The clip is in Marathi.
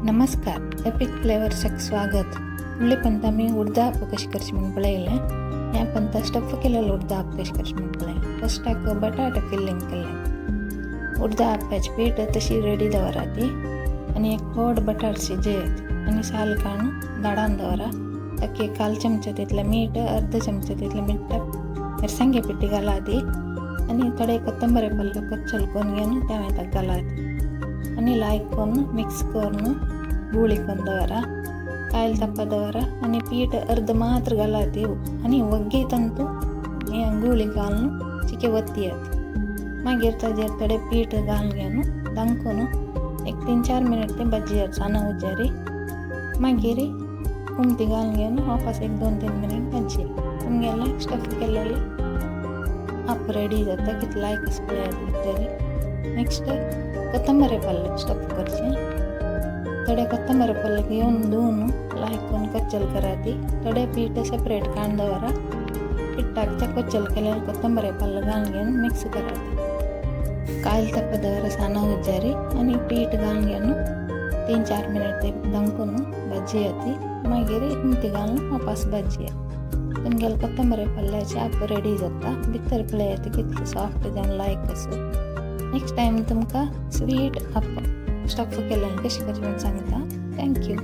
नमस्कार, एपिक फ्लेवर्सक स्वागत. फुडली पंता मी उडदा आप कशी करची म्हणून पळयलें. ह्या पंता स्टफ केलेलं उडदा आप कशी करची म्हणून पळयलें. फस्टाक बटाटा फिल्लिंग केलें. उडदा आप्याची पीठ तशी रेडी दवराती आणि एक व्हड बटाट शिजयत आणि साल काढून दाडान दवरा. ताकी 1/4 चमचा तितलं मीठ, अर्ध चमचा तितलं मीठ मिरसांगे पिट्टी घालादी आणि थोडे कोथंबरी पल्ल कच्चल कोन घेऊन त्या घालादी आणि लायक कोन मिक्स करून गूळी कोन दवरा. कायल तप्प दवरा आणि पीठ अर्ध मात्र घालादी आणि वग्गी तंतू गूळी घालून चिके वत्तीयत. मागीर ताजेर थोडे पीठ घालून घेऊन दांकून एक 3-4 मिनिट ते भाजयत साना उजारी. मागीर उमटी घालून घेऊन वापस एक 2-3 मिनिट भाजयत. तुमगेला स्टफ केलेली आप रेडी जाता किती लायक पळयत. नेक्स्ट कोथंबरी पल्ल स्टफ करचे. थोडे कोथंबरी पल्ल घेऊन धुवून लायक कोन कच्चल कराती. थोडे पीठ सेपरेट काढून दवरा. पिठाक कच्चल केलेलं कोथंबरी पल्ल घालून घेऊन मिक्स कराती. कायल तप्प दवरा साना उजारी आणि पीठ घालून घेऊन 3-4 मिनिट ते दांकून भाजयती. मागीर उमटी घालून वापस भाजयत. तुमगेल कोथंबरी पल्ल्याचे आप रेडी जाता. भितर पळयत कितले सॉफ्ट जावन लायक असो. नेक्स्ट टाइम तुमकां स्वीट आप स्टफ केलें कशी करची म्हणून सांगता. थँक्यू.